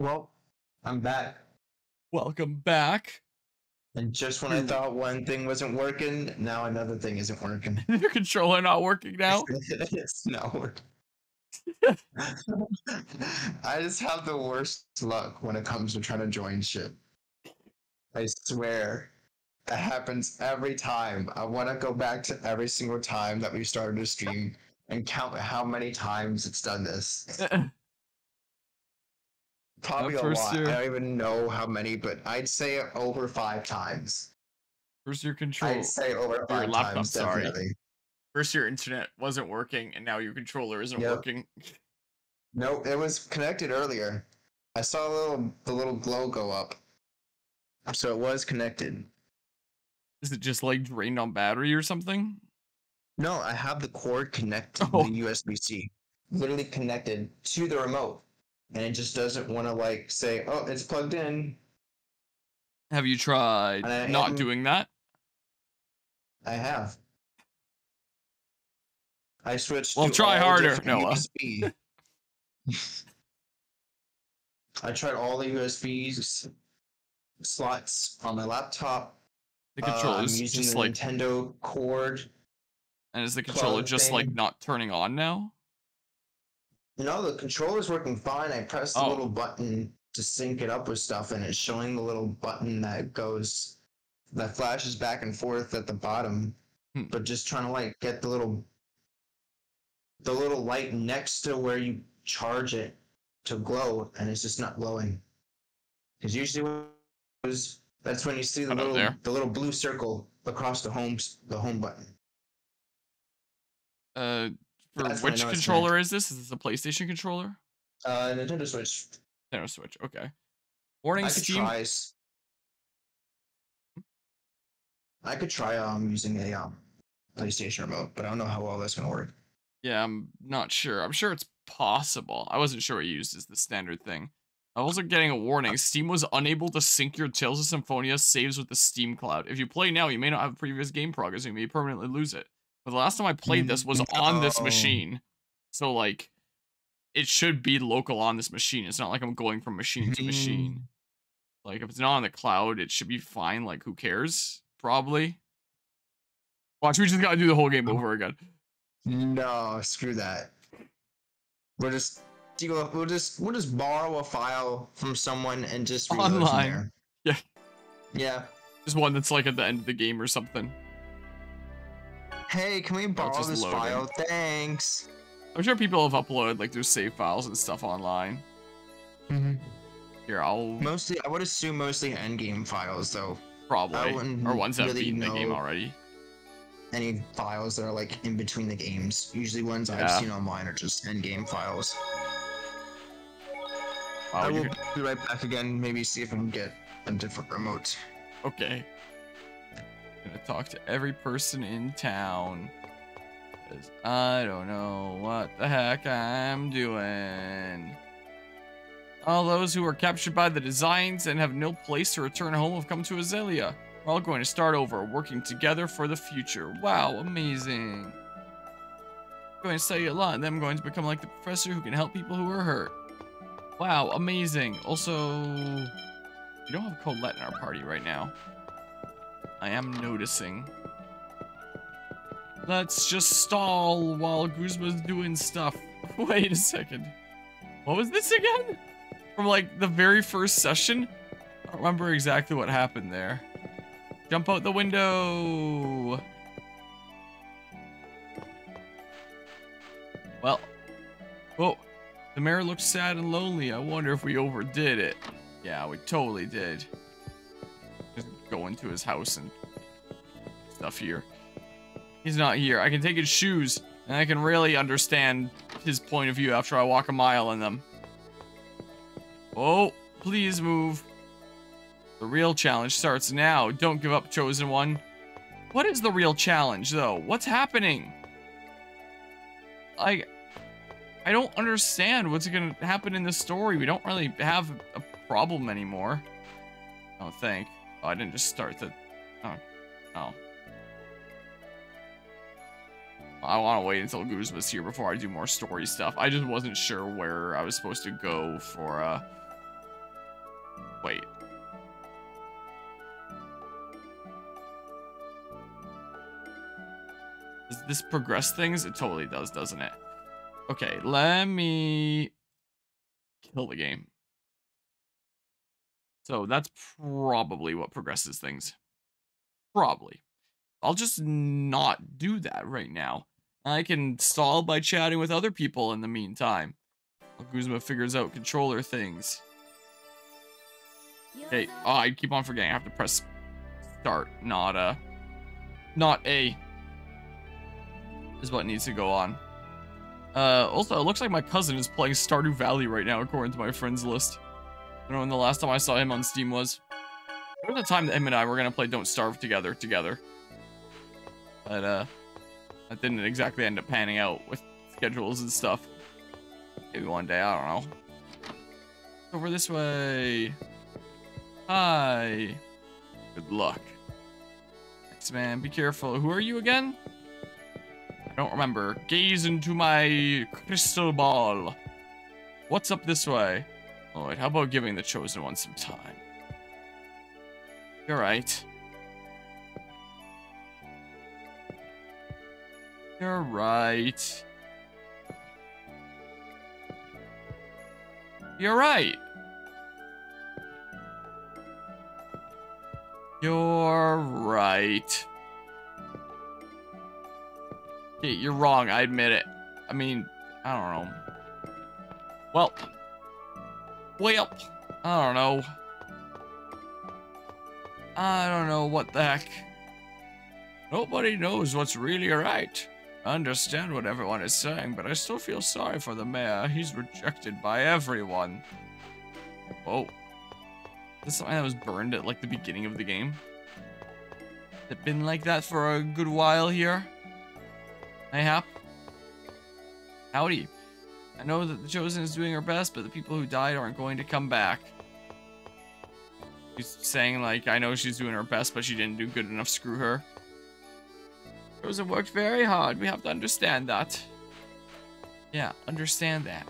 Well, I'm back. Welcome back. And just when I thought one thing wasn't working, now another thing isn't working. Your controller not working now? It's not working. I just have the worst luck when it comes to trying to join shit. I swear. That happens every time. I want to go back to every single time that we started a stream and count how many times it's done this. Probably a lot. I don't even know how many, but I'd say over 5 times. First your control. I'd say over 5 your laptop, times, definitely. sorry. First your internet wasn't working, and now your controller isn't working. Nope, it was connected earlier. I saw the little glow go up. So it was connected. Is it just like drained on battery or something? No, I have the cord connected to the USB-C. Literally connected to the remote. And it just doesn't want to like say, oh, it's plugged in. Have you tried not doing that? I have. I switched to try harder, Noah. USB. I tried all the USB slots on my laptop. The controller is using just the like Nintendo cord. And is the controller just like not turning on now? No, the controller's working fine. I pressed the little button to sync it up with stuff, and it's showing the little button that flashes back and forth at the bottom. But just trying to like get the little light next to where you charge it to glow, and it's just not glowing. Because usually that's when you see the little blue circle across the home button. For which controller is this? Is this a PlayStation controller? Nintendo Switch. Nintendo Switch. Okay. Warning, Steam. I could try using a PlayStation remote, but I don't know how well that's gonna work. Yeah, I'm not sure. I'm sure it's possible. I wasn't sure what you used as the standard thing. I'm also getting a warning. Steam was unable to sync your Tales of Symphonia saves with the Steam Cloud. If you play now, you may not have previous game progress. You may permanently lose it. But the last time I played this was on this machine. So, like, it should be local on this machine. It's not like I'm going from machine to machine. Like, if it's not on the cloud, it should be fine. Like, who cares? Probably. Watch, we just gotta do the whole game over again. No, screw that. We'll just borrow a file from someone and just reload online. From there. Yeah. Just one that's like at the end of the game or something. Hey, can we borrow this file? Thanks. I'm sure people have uploaded like their save files and stuff online. Here, I would assume mostly endgame files though. Probably. Or ones that really beat the game already. Any files that are like in between the games. Usually ones I've seen online are just endgame files. I will be right back again, maybe see if I can get a different remote. Okay. I'm gonna talk to every person in town. Because I don't know what the heck I'm doing. All those who were captured by the designs and have no place to return home have come to Azalea. We're all going to start over, working together for the future. Wow, amazing. I'm going to study a lot, and then I'm going to become like the professor who can help people who are hurt. Wow, amazing. Also, we don't have Colette in our party right now. I am noticing. Let's just stall while Guzma's doing stuff. Wait a second. What was this again? From like the very first session? I don't remember exactly what happened there. Jump out the window. Well. Whoa. The mayor looks sad and lonely. I wonder if we overdid it. Yeah, we totally did. Just go into his house and stuff here. He's not here. I can take his shoes, and I can really understand his point of view after I walk a mile in them. Oh, please move. The real challenge starts now. Don't give up, chosen one. What is the real challenge, though? What's happening? I don't understand what's gonna happen in this story. We don't really have a problem anymore. I don't think. Oh, I didn't just start the... Oh. I want to wait until Guzma's here before I do more story stuff. I just wasn't sure where I was supposed to go for Wait. Does this progress things? It totally does, doesn't it? Okay, let me kill the game. So that's probably what progresses things. Probably. I'll just not do that right now. I can stall by chatting with other people in the meantime. While Guzma figures out controller things. Okay, oh, I keep on forgetting. I have to press start, not A. Is what needs to go on. Also, it looks like my cousin is playing Stardew Valley right now, according to my friends list. I don't know when the last time I saw him on Steam was. There was a time that him and I were gonna play Don't Starve together. But, that didn't exactly end up panning out with schedules and stuff. Maybe one day, I don't know. Over this way. Hi. Good luck. Thanks, man. Be careful. Who are you again? I don't remember. Gaze into my crystal ball. What's up this way? Lloyd, how about giving the chosen one some time? You're right. You're right. You're right. You're right. Okay, you're wrong. I admit it. I mean, I don't know. Well, I don't know. I don't know what the heck. Nobody knows what's really right. I understand what everyone is saying, but I still feel sorry for the mayor. He's rejected by everyone. Whoa. Is this something that was burned at, like, the beginning of the game? Has it been like that for a good while here? Hey, Hap. Howdy. I know that the Chosen is doing her best, but the people who died aren't going to come back. She's saying, like, I know she's doing her best, but she didn't do good enough. Screw her. Chosen worked very hard. We have to understand that. Yeah, understand that.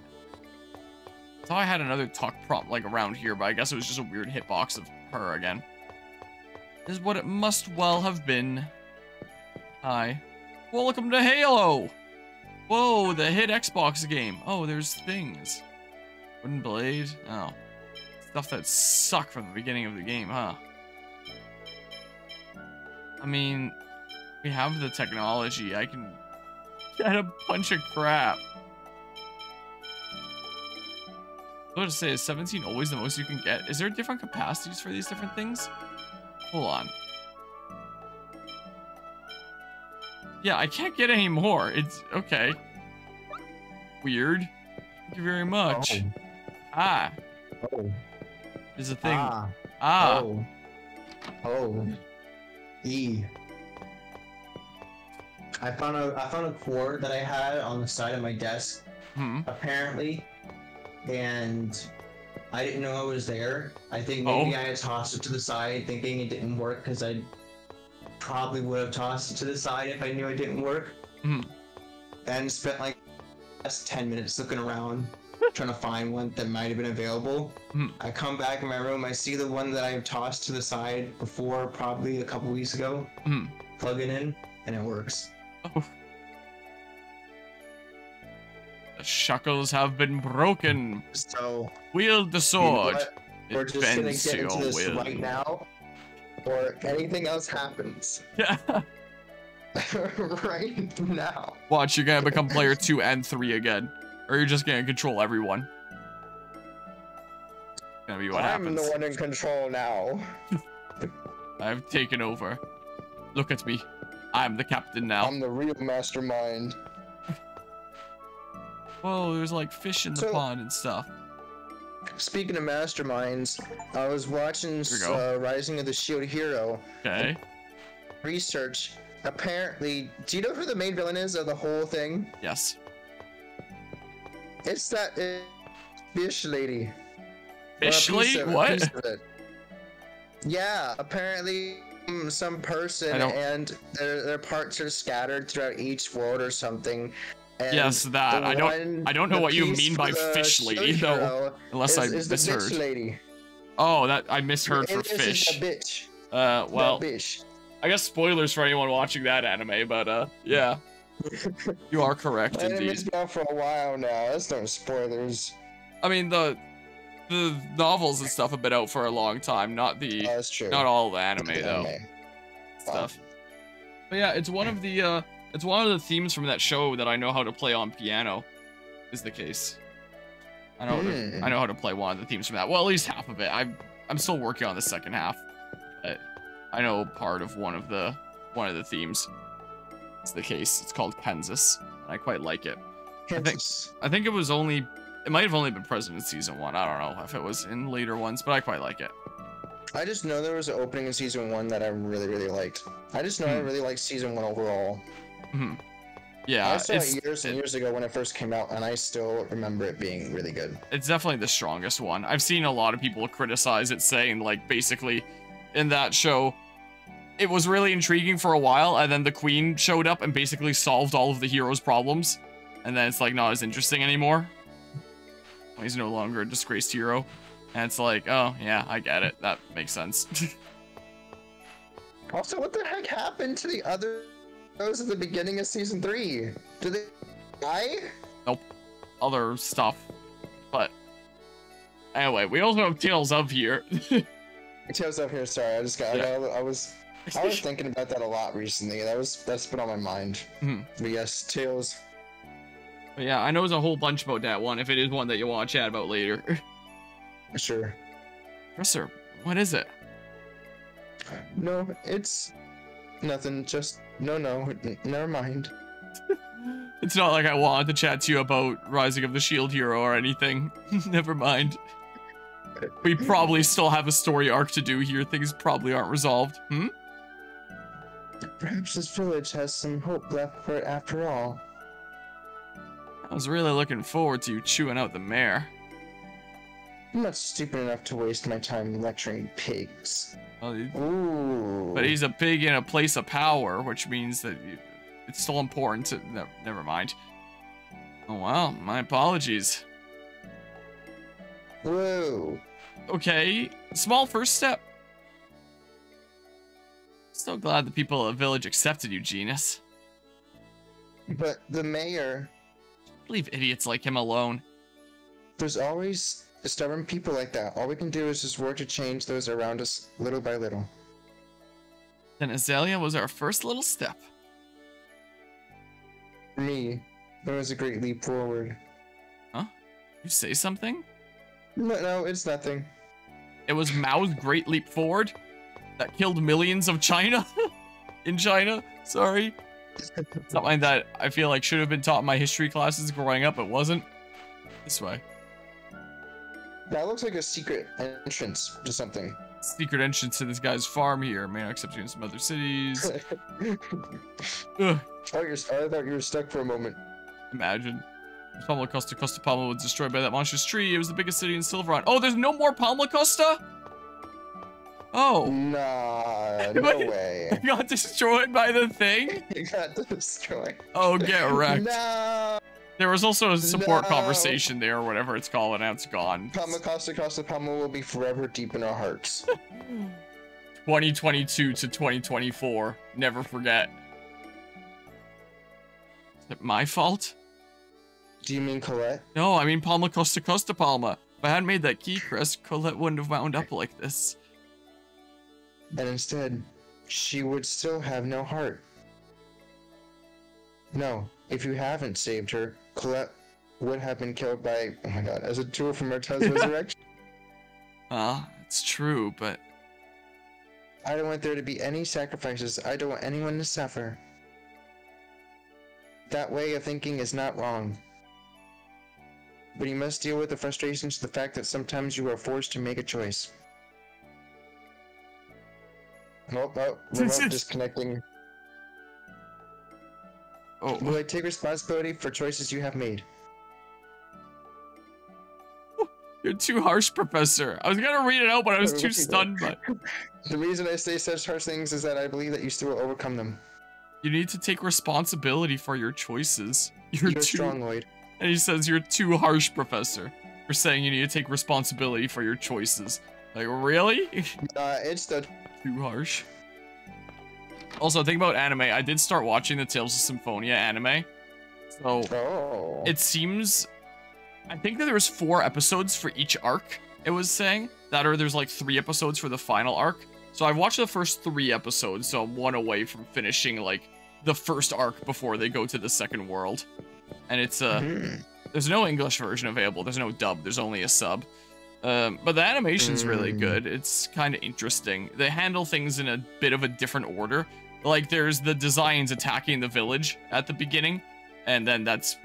I thought I had another talk prompt, like, around here, but I guess it was just a weird hitbox of her again. This is what it must well have been. Hi. Welcome to Halo! Whoa, the hit Xbox game. Oh, there's things. Wooden blade. Oh. Stuff that sucked from the beginning of the game, huh? I mean, we have the technology. I can get a bunch of crap. I was going to say, is 17 always the most you can get? Is there different capacities for these different things? Hold on. Yeah, I can't get any more. It's okay. Weird. Thank you very much. Oh. Ah. Oh. There's a thing. Ah. Ah. Oh. Oh. E. I found a cord that I had on the side of my desk. Apparently, and I didn't know it was there. I think maybe I had tossed it to the side, thinking it didn't work, because I probably would have tossed it to the side if I knew it didn't work. And spent like the last 10 minutes looking around, trying to find one that might have been available. I come back in my room, I see the one that I tossed to the side before, probably a couple weeks ago. Plug it in, and it works. Oh. The shackles have been broken. So wield the sword. You know, we're just gonna get into this right now, or anything else happens. Yeah. Right now. Watch, you're gonna become player 2 and 3 again, or you're just gonna control everyone. It's gonna be what happens. I'm the one in control now. I've taken over. Look at me. I'm the captain now. I'm the real mastermind. Whoa, there's like fish in the pond and stuff. Speaking of masterminds, I was watching Rising of the Shield Hero. Okay. Research. Apparently, do you know who the main villain is of the whole thing? Yes. It's that fish lady. Fish lady? What? Yeah, apparently some person and their parts are scattered throughout each world or something. And yes, that. I don't know what you mean by fish lady though, unless I misheard. Lady. Oh, that I misheard for Alias is fish. that bitch. Well, That bitch. I guess spoilers for anyone watching that anime, but yeah, you are correct Anime's indeed. been out for a while now. That's no spoilers. I mean the novels and stuff have been out for a long time, not That's true. all the anime The though. anime. Stuff. But yeah, it's one of the themes from that show that I know how to play on piano. Is the case. I know how to play one of the themes from that. Well, at least half of it. I'm still working on the second half. But I know part of one of the themes. It's the case. It's called Kansas. And I quite like it. Kansas. I think it might have only been present in season 1. I don't know if it was in later ones, but I quite like it. I just know there was an opening in season 1 that I really, really liked. I just know I really liked season 1 overall. Yeah, I saw it years and years ago when it first came out, and I still remember it being really good. It's definitely the strongest one. I've seen a lot of people criticize it, saying, like, basically, in that show, it was really intriguing for a while, and then the queen showed up and basically solved all of the hero's problems, and then it's, like, not as interesting anymore. He's no longer a disgraced hero. And it's like, oh, yeah, I get it. That makes sense. Also, what the heck happened to the other shows at the beginning of season 3? Did they die? Nope. Other stuff. But anyway, we also have Tales of here. Tales of here, sorry. I was thinking about that a lot recently. That's been on my mind. But yes, Tales. But yeah, I know there's a whole bunch about that one, if it is one that you want to chat about later. Sure. Professor, what is it? No, it's nothing. Just never mind. It's not like I wanted to chat to you about Rising of the Shield Hero or anything. Never mind. We probably still have a story arc to do here. Things probably aren't resolved. Perhaps this village has some hope left for it after all. I was really looking forward to you chewing out the mayor. I'm not stupid enough to waste my time lecturing pigs. Well, Ooh. but he's a pig in a place of power, which means that it's still important to... No, never mind. Oh, well, my apologies. Whoa. Okay, small first step. Still glad the people of the village accepted you, Genis. But the mayor... Leave idiots like him alone. There's always stubborn people like that. All we can do is just work to change those around us little by little. Then Azalea was our first little step. For me, it was a great leap forward. Huh? You say something? No, it's nothing. It was Mao's great leap forward that killed millions of China? In China? Sorry. Something that I feel like should have been taught in my history classes growing up. It wasn't. This way. That looks like a secret entrance to something. Secret entrance to this guy's farm here. May not accept you in some other cities. Ugh. I thought you were stuck for a moment. Imagine. Palma Costa Palma was destroyed by that monstrous tree. It was the biggest city in Silveron. Oh, there's no more Palma Costa? Oh. Nah, no way. It got destroyed by the thing? It got destroyed. Oh, get wrecked. No. There was also a support conversation there, or whatever it's called, and now it's gone. Palma Costa Palma will be forever deep in our hearts. 2022 to 2024. Never forget. Is it my fault? Do you mean Colette? No, I mean Palma Costa Palma. If I hadn't made that key crest, Colette wouldn't have wound up like this. And instead, she would still have no heart. No, if you haven't saved her, Colette would have been killed by, oh my god, as a tool for Murtaugh's resurrection. It's true, but... I don't want there to be any sacrifices. I don't want anyone to suffer. That way of thinking is not wrong. But you must deal with the frustrations of the fact that sometimes you are forced to make a choice. Oh, remote disconnecting. Oh. Will I take responsibility for choices you have made? You're too harsh, Professor. I was gonna read it out, but I was too stunned by... The reason I say such harsh things is that I believe that you still will overcome them. You need to take responsibility for your choices. You're too strong, Lloyd. And he says you're too harsh, Professor. For saying you need to take responsibility for your choices. Like, really? It's the Too harsh. Also, think about anime. I did start watching the Tales of Symphonia anime. So, it seems... I think that there was 4 episodes for each arc, it was saying. There's like 3 episodes for the final arc. So I watched the first 3 episodes, so I'm 1 away from finishing, like, the first arc before they go to the second world. And it's, there's no English version available. There's no dub. There's only a sub. But the animation's really good. It's kind of interesting. They handle things in a bit of a different order. Like, there's the designs attacking the village at the beginning, and then that's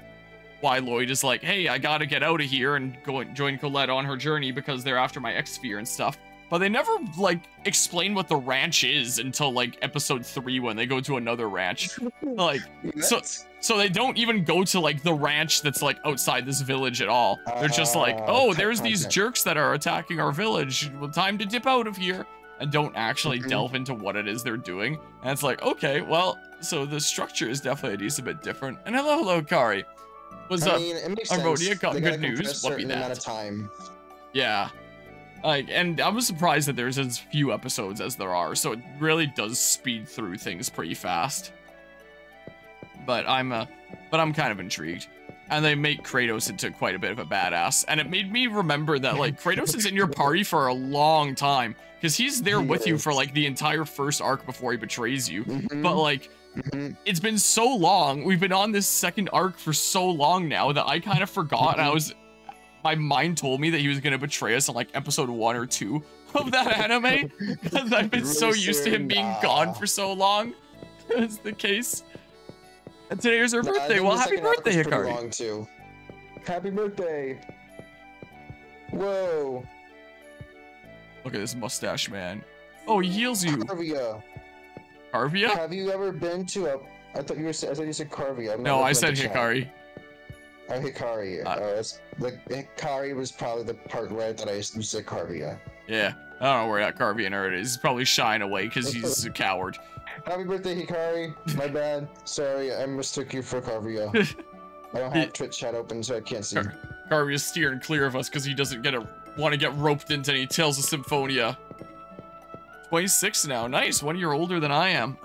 why Lloyd is like, hey, I gotta get out of here and go and join Colette on her journey because they're after my X-Sphere and stuff. But they never, like, explain what the ranch is until, like, episode 3 when they go to another ranch. Like, so they don't even go to, like, the ranch that's, like, outside this village at all. They're just like, oh, there's these jerks that are attacking our village. Well, time to dip out of here. And don't actually delve into what it is they're doing. And it's like, okay, well, so the structure is definitely a decent bit different. And hello, Kari. What's up? Harmonia got good news. What be that? Time. Yeah. Like, and I was surprised that there's as few episodes as there are, so it really does speed through things pretty fast. But I'm kind of intrigued. And they make Kratos into quite a bit of a badass. And it made me remember that, like, Kratos is in your party for a long time. Because he's there with you for, like, the entire first arc before he betrays you. But, like, it's been so long. We've been on this second arc for so long now that I kind of forgot. And my mind told me that he was going to betray us in, like, episode 1 or 2 of that anime. Because I've been so used to him being gone for so long. That's the case. And today is her birthday. Well, happy birthday, Hikari. Happy birthday. Whoa. Look at this mustache, man. Oh, he heals you. Carvia. Carvia? Have you ever been to a... I thought you said Carvia. No, I said Hikari. Oh, Hikari. Hikari was probably the part where I thought you said Carvia. Yeah. I don't know where that Carvia nerd is. He's probably shying away because he's a coward. Happy birthday, Hikari. My bad. Sorry, I mistook you for Carvia. I don't have Twitch chat open, so I can't see. Carvia's steering clear of us because he doesn't want to get roped into any Tales of Symphonia. 26 now. Nice. 1 year older than I am.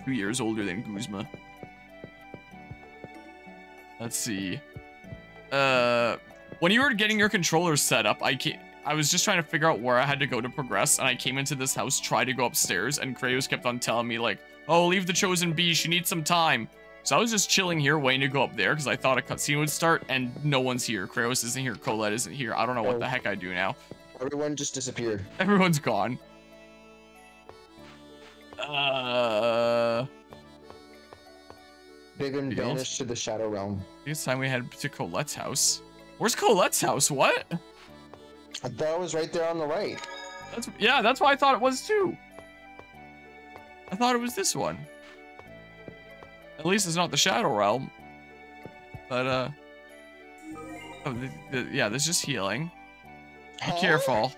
2 years older than Guzma. Let's see. When you were getting your controller set up, I was just trying to figure out where I had to go to progress, and I came into this house, tried to go upstairs, and Kratos kept on telling me, like, oh, leave the chosen bee, she needs some time. So I was just chilling here, waiting to go up there, because I thought a cutscene would start, and no one's here. Kratos isn't here, Colette isn't here. I don't know what the heck I do now. Everyone just disappeared. Everyone's gone. They've been banished to the Shadow Realm. It's time we head to Colette's house. Where's Colette's house? What? I thought it was right there on the right. That's why I thought it was too. I thought it was this one. At least it's not the Shadow Realm. But, yeah, there's just healing. Be careful.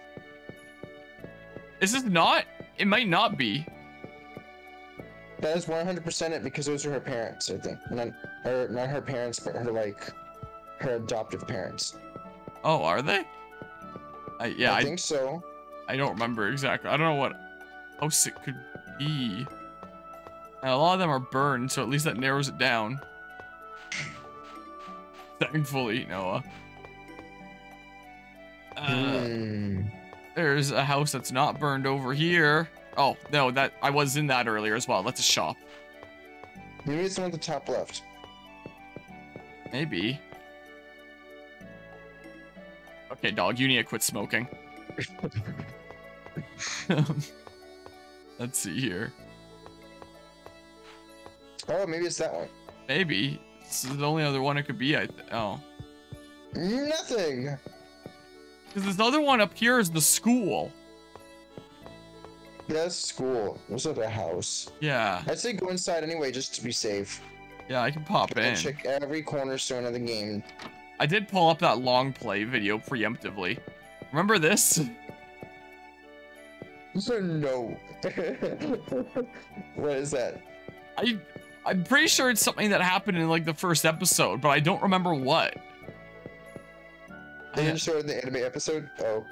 Is this not? It might not be. That is 100% it, because those are her parents, I think. Not her parents, but her adoptive parents. Oh, are they? I think so. I don't remember exactly. I don't know what house it could be. Now, a lot of them are burned, so at least that narrows it down. Thankfully, Noah. There's a house that's not burned over here. Oh, no, I was in that earlier as well. That's a shop. Maybe it's the one at the top left. Maybe. Okay, dog, you need to quit smoking. Let's see here. Oh, maybe it's that one. Maybe. This is the only other one it could be, oh. Nothing! Because this other one up here is the school. Yeah, that's school. There's like a house. Yeah. I'd say go inside anyway, just to be safe. Yeah, I can pop in. Check every cornerstone of the game. I did pull up that long play video preemptively. Remember this? No. What is that? I'm pretty sure it's something that happened in like the first episode, but I don't remember what. Didn't show it in the anime episode? Oh.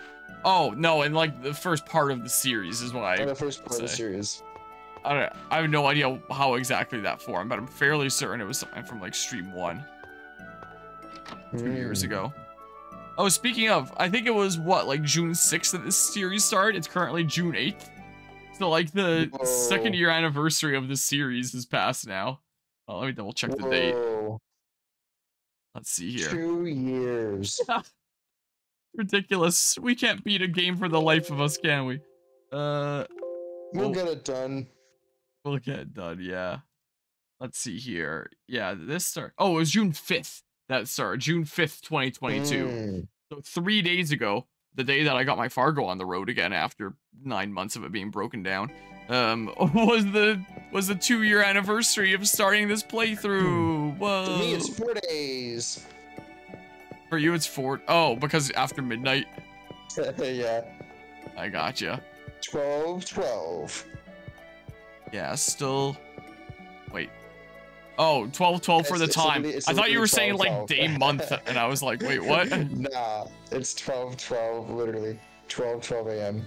Oh, no, and like the first part of the series is what I the first part of the series. I have no idea how exactly that formed, but I'm fairly certain it was something from like stream 1. 2 years ago. Oh, speaking of, I think it was what, like June 6th that this series started? It's currently June 8th. So like the second year anniversary of this series has passed now. Oh, let me double check the date. Let's see here. 2 years. Ridiculous. We can't beat a game for the life of us, can we? We'll get it done. We'll get it done, yeah. Let's see here. Yeah, this start. Oh, it was June 5th that started. June 5th, 2022. So 3 days ago, the day that I got my Fargo on the road again after 9 months of it being broken down, was the 2-year anniversary of starting this playthrough. Whoa. For me, it's 4 days. For you, it's 4. Oh, because after midnight. Yeah. I gotcha. 12/12. Yeah, still. Wait. Oh, 12/12 for the time. I thought you were saying like day, month, and I was like, wait, what? Nah, it's 12/12, literally. 12 a.m.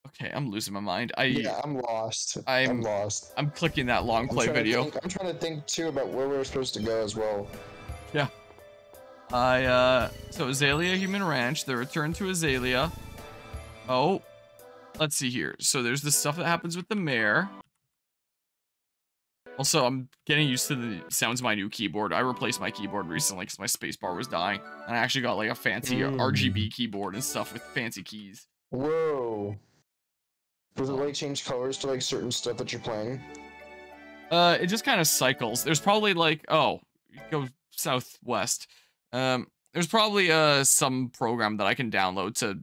Okay, I'm losing my mind. Yeah, I'm lost. I'm lost. I'm clicking that long play video. I'm trying to think too about where we're supposed to go as well. Yeah. So Azalea Human Ranch, the return to Azalea. Oh, let's see here. So there's the stuff that happens with the mayor. Also, I'm getting used to the sounds of my new keyboard. I replaced my keyboard recently because my spacebar was dying. And I actually got like a fancy RGB keyboard and stuff with fancy keys. Whoa. Does it like change colors to like certain stuff that you're playing? It just kind of cycles. There's probably like, oh, go southwest. There's probably some program that I can download to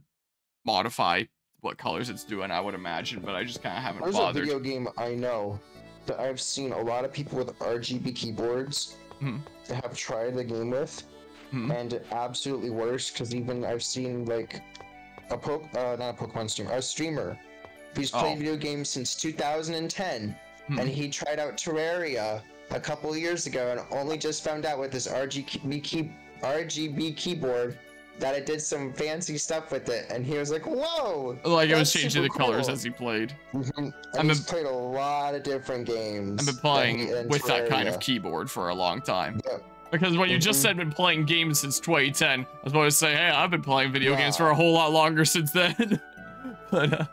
modify what colors it's doing, I would imagine, but I just kind of haven't bothered. There's a video game I know that I've seen a lot of people with RGB keyboards that have tried the game with, and it absolutely works, because even I've seen like not a Pokemon streamer, a streamer who's played video games since 2010, and he tried out Terraria a couple years ago and only just found out with this RGB keyboard that it did some fancy stuff with it, and he was like, whoa! Like, it was changing the colors as he played. And he's played a lot of different games. I've been playing with that kind of keyboard for a long time. Yeah. Because when you just said been playing games since 2010, I was about to say, hey, I've been playing video games for a whole lot longer since then. But,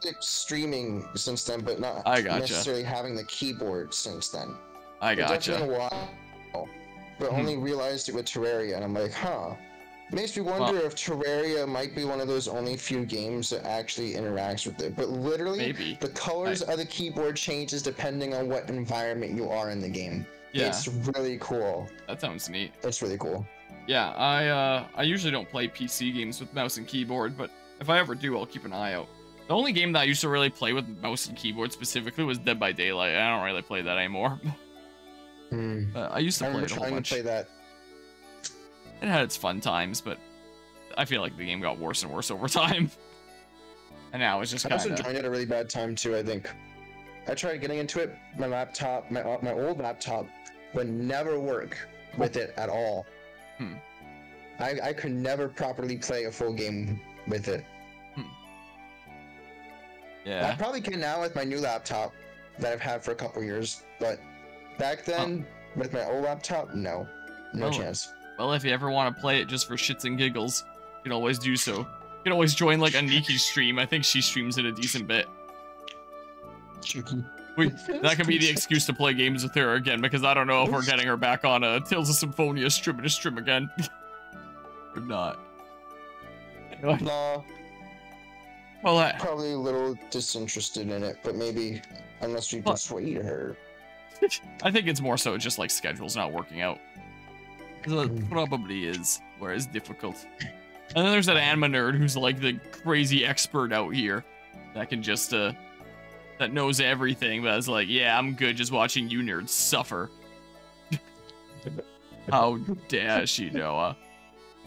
like, streaming since then, but not necessarily having the keyboard since then. I gotcha. It's been a while, but only realized it with Terraria, and I'm like, huh. Makes me wonder if Terraria might be one of those only few games that actually interacts with it. But literally, the colors of the keyboard changes depending on what environment you are in the game. Yeah. It's really cool. That sounds neat. It's really cool. Yeah, I usually don't play PC games with mouse and keyboard, but if I ever do, I'll keep an eye out. The only game that I used to really play with mouse and keyboard specifically was Dead by Daylight. I don't really play that anymore. I used to play it a whole bunch. To play that. It had its fun times, but I feel like the game got worse and worse over time. And now it's just kind of... I also joined at a really bad time too, I think. I tried getting into it, my laptop, my old laptop would never work with it at all. I could never properly play a full game with it. Yeah. I probably can now with my new laptop that I've had for a couple years, but back then, with my old laptop, no chance. Well, if you ever want to play it just for shits and giggles, you can always do so. You can always join like a Niki's stream. I think she streams it a decent bit. That could be the excuse to play games with her again, because I don't know if we're getting her back on a Tales of Symphonia stream again. Or not. No. Well, probably a little disinterested in it, but maybe unless we persuade her. I think it's more so just like schedules not working out. So it probably is, where it's difficult. And then there's that anime nerd who's like the crazy expert out here that can just that knows everything, but is like, yeah, I'm good just watching you nerds suffer. How dare she, Noah?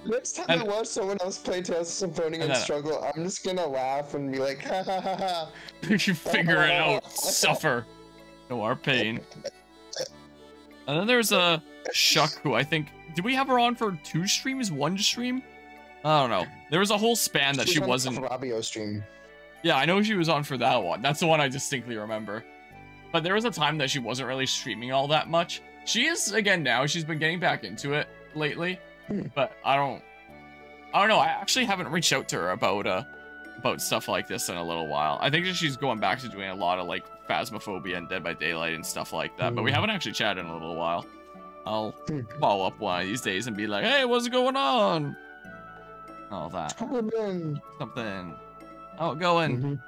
Next time I watch someone else play Tales of Symphonia and struggle, I'm just gonna laugh and be like, ha ha ha ha. You figure it out, suffer. No our pain. And then there's a Shuck, who I think did we have her on for 2 streams, 1 stream? I don't know. There was a whole span that she wasn't. Fabio stream. Yeah, I know she was on for that one. That's the one I distinctly remember. But there was a time that she wasn't really streaming all that much. She is again now. She's been getting back into it lately. But I don't know. I actually haven't reached out to her about stuff like this in a little while. I think that she's going back to doing a lot of like Phasmophobia and Dead by Daylight and stuff like that. But we haven't actually chatted in a little while. I'll follow up one of these days and be like, hey, what's going on? All that. Something. How it going?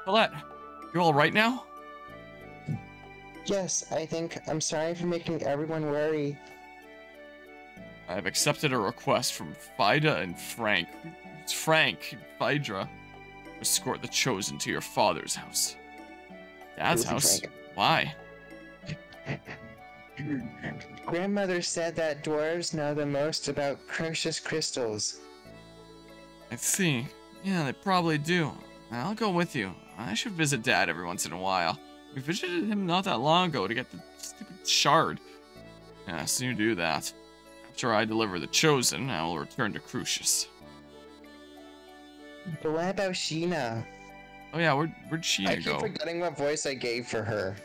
Colette, you're all right now? Yes, I think. I'm sorry for making everyone worry. I have accepted a request from Fida and Frank. It's Frank, Phaedra. Escort the Chosen to your father's house. Dad's house? Frank. Why? Grandmother said that dwarves know the most about precious crystals. I see. Yeah, they probably do. I'll go with you. I should visit Dad every once in a while. We visited him not that long ago to get the stupid shard. Yeah, so you do that. After I deliver the Chosen, I will return to Crucius. But what about Sheena? Oh yeah, where'd Sheena go? I keep forgetting what voice I gave for her.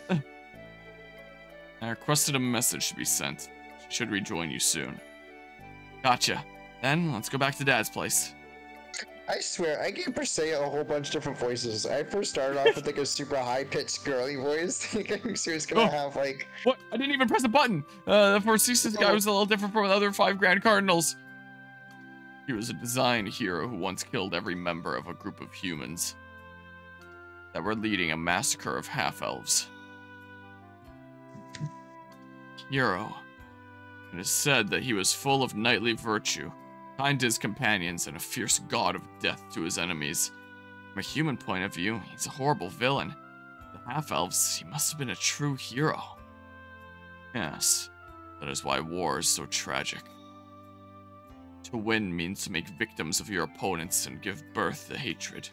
I requested a message to be sent. She should rejoin you soon. Gotcha. Then, let's go back to Dad's place. I swear, I gave Persea a whole bunch of different voices. I first started off with like a super high-pitched girly voice, thinking she was gonna have like... What? I didn't even press a button! The Forcesis guy was a little different from the other 5 Grand Cardinals. He was a design hero who once killed every member of a group of humans that were leading a massacre of half-elves. Hero. It is said that he was full of knightly virtue, kind to his companions, and a fierce god of death to his enemies. From a human point of view, he's a horrible villain. The half-elves, he must have been a true hero. Yes, that is why war is so tragic. To win means to make victims of your opponents and give birth to hatred.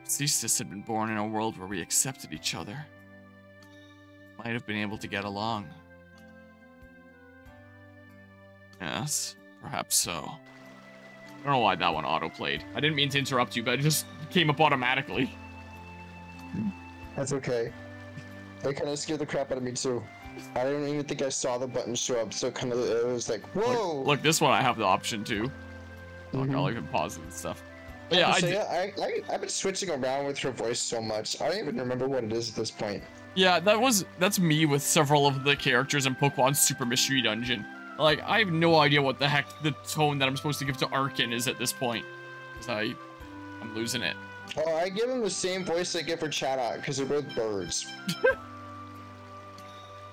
Cestus had been born in a world where we accepted each other. Might have been able to get along. Yes, perhaps so. I don't know why that one auto-played. I didn't mean to interrupt you, but it just came up automatically. That's okay. It kind of scared the crap out of me too. I didn't even think I saw the button show up, so kind of it was like, whoa! Look, this one I have the option to. Look, I'll even pause it and stuff. But yeah, I've been switching around with her voice so much. I don't even remember what it is at this point. Yeah, that's me with several of the characters in Pokemon Super Mystery Dungeon. Like, I have no idea what the heck the tone that I'm supposed to give to Arkin is at this point. Because I'm losing it. Oh, I give him the same voice I give for Chatot, because they're both birds.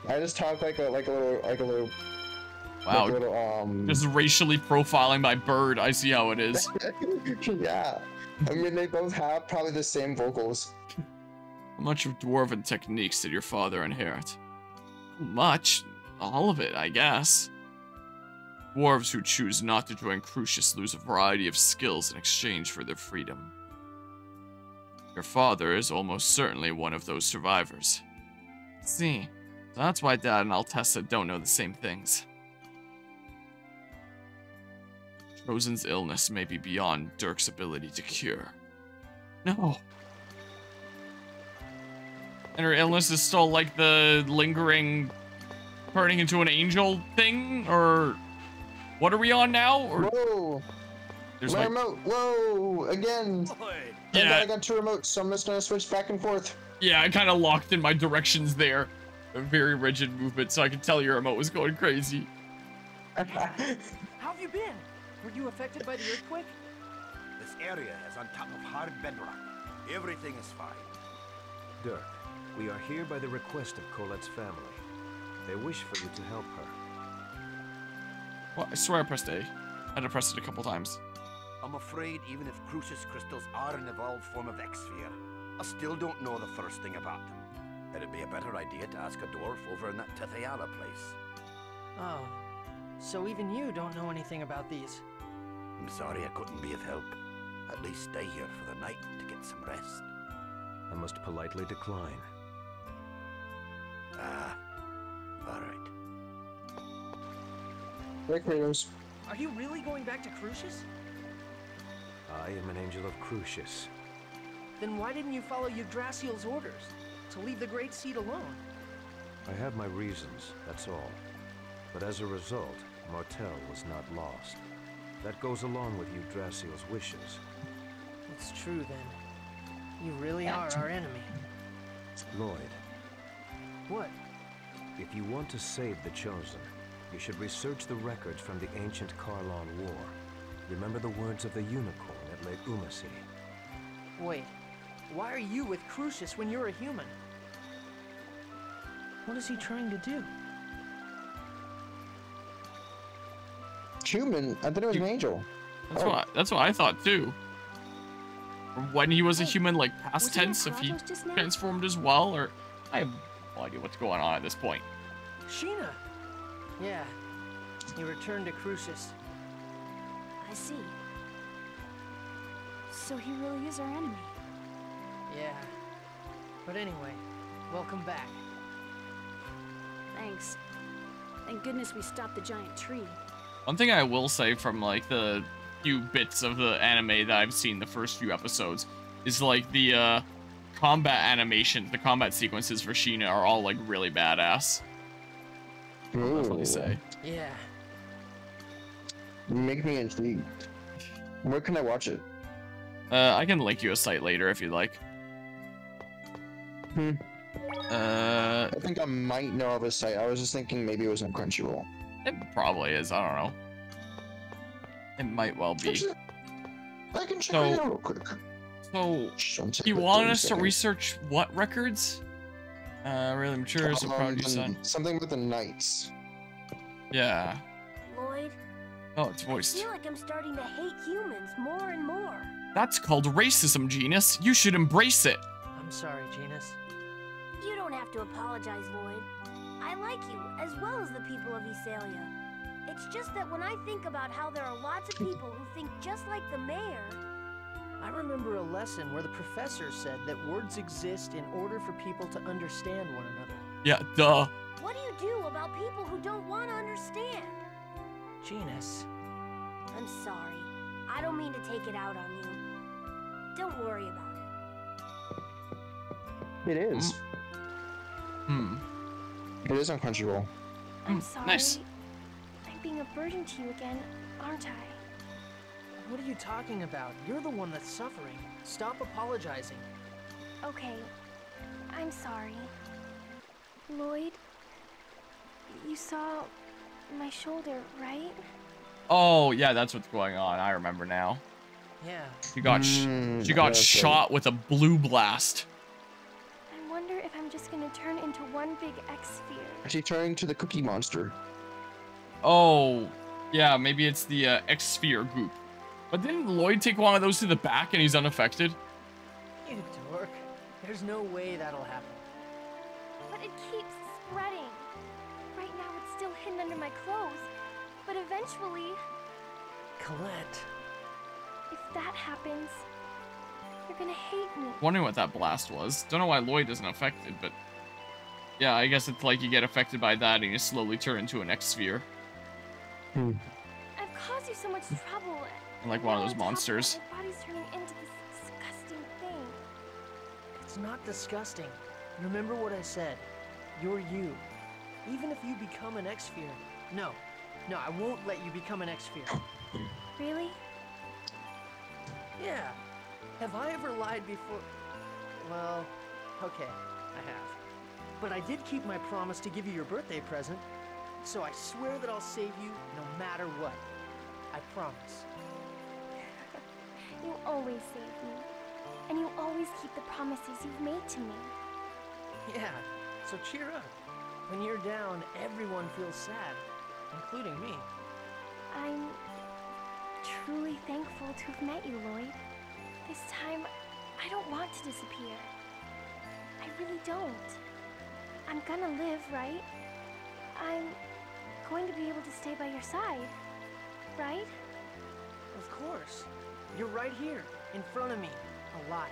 I just talk like a little. Wow. Like a little, just racially profiling my bird. I see how it is. Yeah. I mean, they both have probably the same vocals. How much of dwarven techniques did your father inherit? Much. All of it, I guess. Dwarves who choose not to join Crucius lose a variety of skills in exchange for their freedom. Your father is almost certainly one of those survivors. See, so that's why Dad and Altessa don't know the same things. Chosen's illness may be beyond Dirk's ability to cure. No. And her illness is still like the lingering turning into an angel thing, or what are we on now? Or whoa! There's my remote. Whoa! Again. Yeah. I got 2 remotes, so I'm just gonna switch back and forth. Yeah, I kind of locked in my directions there. A very rigid movement, so I could tell your remote was going crazy. How have you been? Were you affected by the earthquake? This area is on top of hard bedrock. Everything is fine. Dirk, we are here by the request of Colette's family. They wish for you to help her. Well, I swear I pressed A. I had to press it a couple times. I'm afraid even if Crucius crystals are an evolved form of X-Sphere, I still don't know the first thing about them. It'd be a better idea to ask a dwarf over in that Tethayala place. Oh, so even you don't know anything about these? I'm sorry I couldn't be of help. At least stay here for the night to get some rest. I must politely decline. Ah, all right. Hey, Kratos. Are you really going back to Crucius? I am an angel of Crucius. Then why didn't you follow Yggdrasil's orders to leave the Great Seed alone? I have my reasons, that's all. But as a result, Martel was not lost. That goes along with Yggdrasil's wishes. It's true then. You really are our enemy. Lloyd, What? if you want to save the Chosen, you should research the records from the ancient Karlon War. Remember the words of the unicorn at Lake Umasi. Wait. Why are you with Crucius when you're a human? What is he trying to do? Human? I thought it was an angel. That's what I thought too. When he was a human, like past Was he in tense, if he Kratos just now? transformed as well, or I have no idea what's going on at this point. Sheena! Yeah. He returned to Crucius. I see. So he really is our enemy. Yeah. But anyway, welcome back. Thanks. Thank goodness we stopped the giant tree. One thing I will say from like the few bits of the anime that I've seen, the first few episodes, is like the combat animation, the combat sequences for Sheena are all like really badass. I'll definitely say. Yeah. You make me intrigued. Where can I watch it? I can link you a site later if you'd like. I think I might know of a site. I was just thinking maybe it was on Crunchyroll. It probably is. I don't know. It might well be. Actually, I can check So- it out real quick. So, Don't take you but want 30 us to seconds. research what records? Really mature, so probably Something with the knights. Yeah. Lloyd, Oh, it's I voiced. feel like I'm starting to hate humans more and more. That's called racism, Genis. You should embrace it. I'm sorry, Genis. You don't have to apologize, Lloyd. I like you, as well as the people of Esalia. It's just that when I think about how there are lots of people who think just like the mayor... I remember a lesson where the professor said that words exist in order for people to understand one another. Yeah, duh. What do you do about people who don't want to understand? Genis. I'm sorry. I don't mean to take it out on you. Don't worry about it. It is. It is on Crunchyroll. I'm sorry. Nice. I'm being a burden to you again, aren't I? What are you talking about? You're the one that's suffering. Stop apologizing. Okay. I'm sorry. Lloyd, you saw my shoulder, right? Oh, yeah, that's what's going on. I remember now. Yeah. She got that's shot with a blue blast. I wonder if I'm just gonna turn into one big X-sphere. She turned to the Cookie Monster. Oh, yeah, maybe it's the X-Sphere group. But didn't Lloyd take one of those to the back and he's unaffected? You dork. There's no way that'll happen. But it keeps spreading. Right now it's still hidden under my clothes. But eventually, Colette. if that happens, you're gonna hate me. Wondering what that blast was. Don't know why Lloyd isn't affected, but... Yeah, I guess it's like you get affected by that and you slowly turn into an X-Sphere. I've caused you so much trouble. And like one of now those on top monsters. that, my body's turning into this disgusting thing. It's not disgusting. Remember what I said. You're you. Even if you become an X-Sphere. No, I won't let you become an X-Sphere. Really? Yeah. Have I ever lied before? Well, okay, I have. But I did keep my promise to give you your birthday present. So I swear that I'll save you no matter what. I promise. You always save me. And you always keep the promises you've made to me. Yeah, so cheer up. When you're down, everyone feels sad, including me. I'm truly thankful to have met you, Lloyd. This time, I don't want to disappear. I really don't. I'm gonna live, right? I'm going to be able to stay by your side, right? Of course. You're right here, in front of me, alive.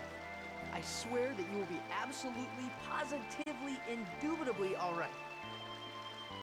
I swear that you will be absolutely, positively, indubitably all right.